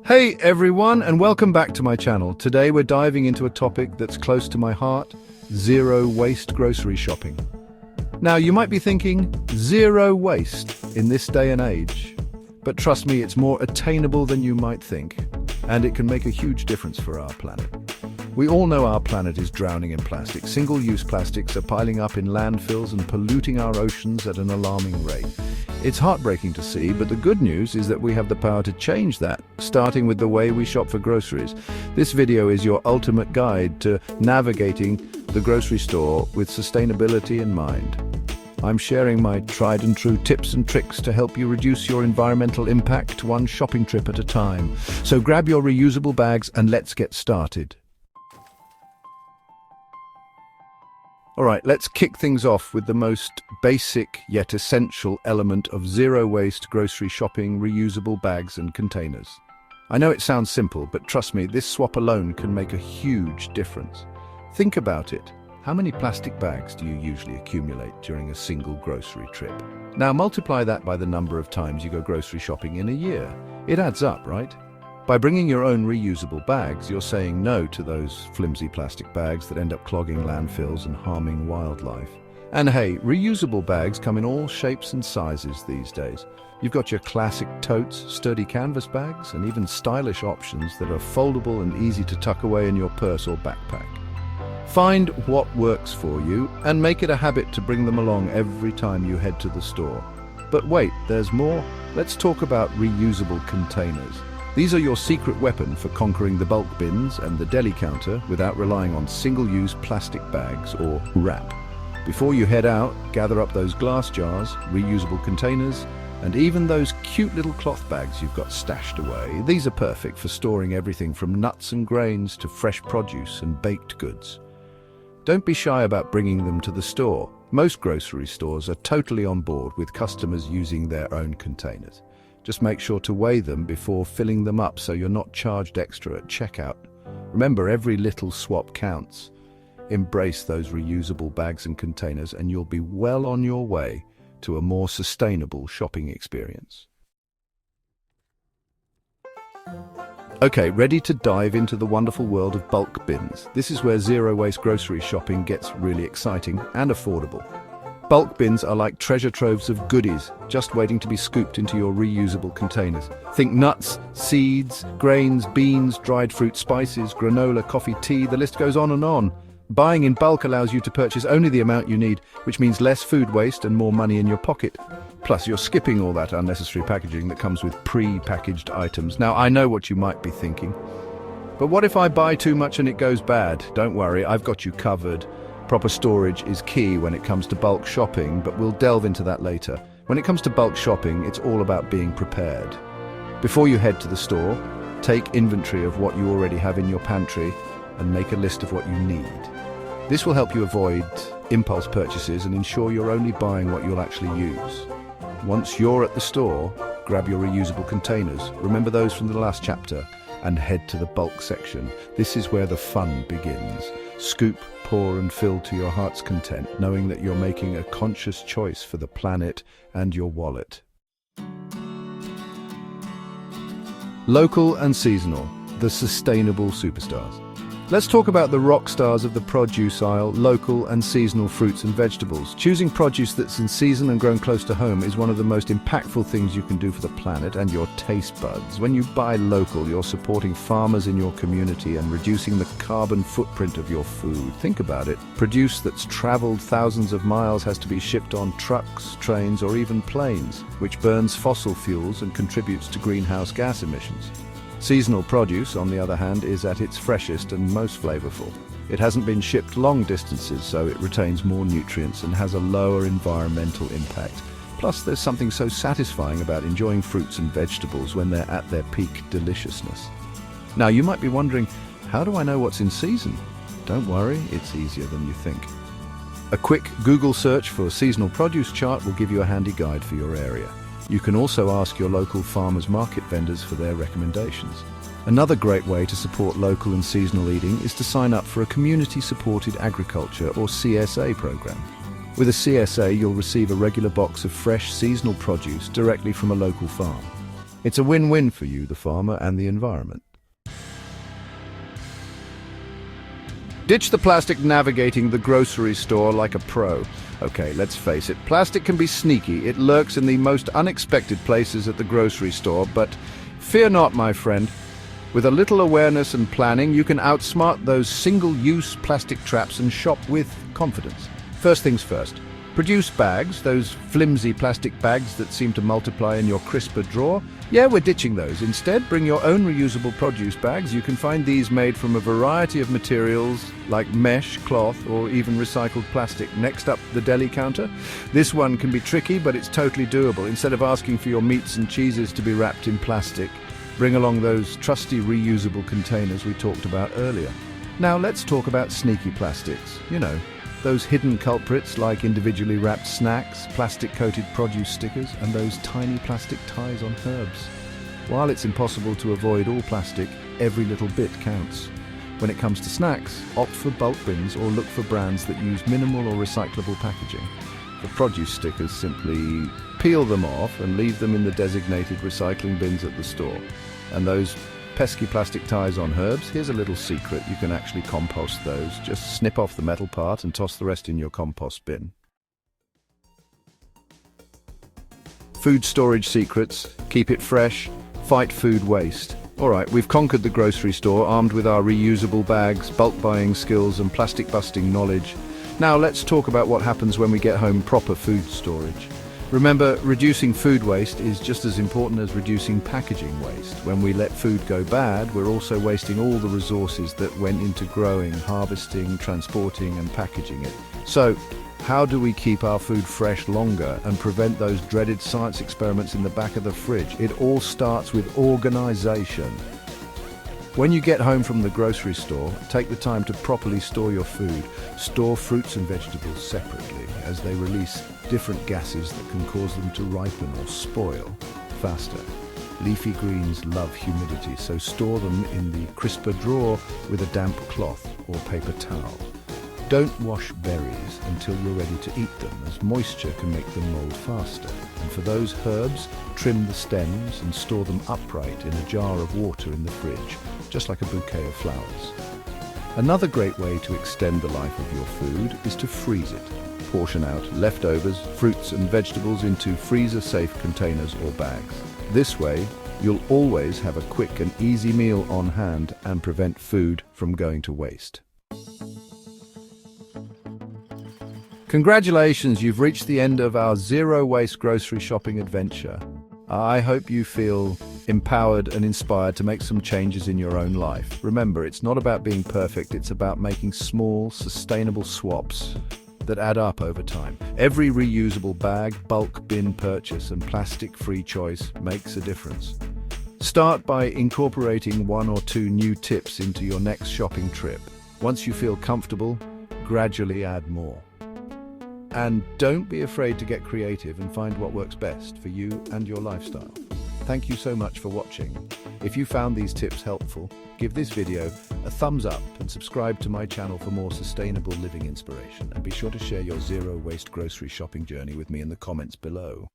Hey everyone, and welcome back to my channel. Today we're diving into a topic that's close to my heart: zero waste grocery shopping. Now you might be thinking, zero waste in this day and age, but trust me, it's more attainable than you might think, and it can make a huge difference for our planet. We all know our planet is drowning in plastic. Single-use plastics are piling up in landfills and polluting our oceans at an alarming rate. It's heartbreaking to see, but the good news is that we have the power to change that, starting with the way we shop for groceries. This video is your ultimate guide to navigating the grocery store with sustainability in mind. I'm sharing my tried and true tips and tricks to help you reduce your environmental impact one shopping trip at a time. So grab your reusable bags and let's get started. All right, let's kick things off with the most basic yet essential element of zero-waste grocery shopping: reusable bags and containers. I know it sounds simple, but trust me, this swap alone can make a huge difference. Think about it. How many plastic bags do you usually accumulate during a single grocery trip? Now multiply that by the number of times you go grocery shopping in a year. It adds up, right? By bringing your own reusable bags, you're saying no to those flimsy plastic bags that end up clogging landfills and harming wildlife. And hey, reusable bags come in all shapes and sizes these days. You've got your classic totes, sturdy canvas bags, and even stylish options that are foldable and easy to tuck away in your purse or backpack. Find what works for you and make it a habit to bring them along every time you head to the store. But wait, there's more. Let's talk about reusable containers. These are your secret weapon for conquering the bulk bins and the deli counter without relying on single-use plastic bags or wrap. Before you head out, gather up those glass jars, reusable containers, and even those cute little cloth bags you've got stashed away. These are perfect for storing everything from nuts and grains to fresh produce and baked goods. Don't be shy about bringing them to the store. Most grocery stores are totally on board with customers using their own containers. Just make sure to weigh them before filling them up so you're not charged extra at checkout. Remember, every little swap counts. Embrace those reusable bags and containers and you'll be well on your way to a more sustainable shopping experience. Okay, ready to dive into the wonderful world of bulk bins. This is where zero-waste grocery shopping gets really exciting and affordable. Bulk bins are like treasure troves of goodies, just waiting to be scooped into your reusable containers. Think nuts, seeds, grains, beans, dried fruit, spices, granola, coffee, tea, the list goes on and on. Buying in bulk allows you to purchase only the amount you need, which means less food waste and more money in your pocket. Plus, you're skipping all that unnecessary packaging that comes with pre-packaged items. Now, I know what you might be thinking. But what if I buy too much and it goes bad? Don't worry, I've got you covered. Proper storage is key when it comes to bulk shopping, but we'll delve into that later. When it comes to bulk shopping, it's all about being prepared. Before you head to the store, take inventory of what you already have in your pantry and make a list of what you need. This will help you avoid impulse purchases and ensure you're only buying what you'll actually use. Once you're at the store, grab your reusable containers. Remember those from the last chapter, and head to the bulk section. This is where the fun begins. Scoop, pour and fill to your heart's content, knowing that you're making a conscious choice for the planet and your wallet. Local and seasonal, the sustainable superstars. Let's talk about the rock stars of the produce aisle: local and seasonal fruits and vegetables. Choosing produce that's in season and grown close to home is one of the most impactful things you can do for the planet and your taste buds. When you buy local, you're supporting farmers in your community and reducing the carbon footprint of your food. Think about it. Produce that's traveled thousands of miles has to be shipped on trucks, trains, or even planes, which burns fossil fuels and contributes to greenhouse gas emissions. Seasonal produce, on the other hand, is at its freshest and most flavorful. It hasn't been shipped long distances, so it retains more nutrients and has a lower environmental impact. Plus, there's something so satisfying about enjoying fruits and vegetables when they're at their peak deliciousness. Now, you might be wondering, how do I know what's in season? Don't worry, it's easier than you think. A quick Google search for seasonal produce chart will give you a handy guide for your area. You can also ask your local farmers market vendors for their recommendations. Another great way to support local and seasonal eating is to sign up for a community-supported agriculture or CSA program. With a CSA, you'll receive a regular box of fresh seasonal produce directly from a local farm. It's a win-win for you, the farmer, and the environment. Ditch the plastic navigating the grocery store like a pro. Okay, let's face it, plastic can be sneaky. It lurks in the most unexpected places at the grocery store, but fear not, my friend. With a little awareness and planning, you can outsmart those single-use plastic traps and shop with confidence. First things first. Produce bags, those flimsy plastic bags that seem to multiply in your crisper drawer. Yeah, we're ditching those. Instead, bring your own reusable produce bags. You can find these made from a variety of materials like mesh, cloth, or even recycled plastic. Next up, the deli counter. This one can be tricky, but it's totally doable. Instead of asking for your meats and cheeses to be wrapped in plastic, bring along those trusty reusable containers we talked about earlier. Now let's talk about sneaky plastics. You know, those hidden culprits like individually wrapped snacks, plastic-coated produce stickers, and those tiny plastic ties on herbs. While it's impossible to avoid all plastic, every little bit counts. When it comes to snacks, opt for bulk bins or look for brands that use minimal or recyclable packaging. For produce stickers, simply peel them off and leave them in the designated recycling bins at the store. And those pesky plastic ties on herbs, here's a little secret: you can actually compost those. Just snip off the metal part and toss the rest in your compost bin. Food storage secrets: keep it fresh, fight food waste. Alright, we've conquered the grocery store, armed with our reusable bags, bulk buying skills and plastic busting knowledge. Now let's talk about what happens when we get home: proper food storage. Remember, reducing food waste is just as important as reducing packaging waste. When we let food go bad, we're also wasting all the resources that went into growing, harvesting, transporting and packaging it. So, how do we keep our food fresh longer and prevent those dreaded science experiments in the back of the fridge? It all starts with organization. When you get home from the grocery store, take the time to properly store your food. Store fruits and vegetables separately, as they release different gases that can cause them to ripen or spoil faster. Leafy greens love humidity, so store them in the crisper drawer with a damp cloth or paper towel. Don't wash berries until you're ready to eat them, as moisture can make them mold faster. And for those herbs, trim the stems and store them upright in a jar of water in the fridge, just like a bouquet of flowers. Another great way to extend the life of your food is to freeze it. Portion out leftovers, fruits and vegetables into freezer-safe containers or bags. This way, you'll always have a quick and easy meal on hand and prevent food from going to waste. Congratulations, you've reached the end of our zero-waste grocery shopping adventure. I hope you feel empowered and inspired to make some changes in your own life. Remember, it's not about being perfect, it's about making small, sustainable swaps that add up over time. Every reusable bag, bulk bin purchase, and plastic-free choice makes a difference. Start by incorporating 1 or 2 new tips into your next shopping trip. Once you feel comfortable, gradually add more. And don't be afraid to get creative and find what works best for you and your lifestyle. Thank you so much for watching. If you found these tips helpful, give this video a thumbs up and subscribe to my channel for more sustainable living inspiration. And be sure to share your zero-waste grocery shopping journey with me in the comments below.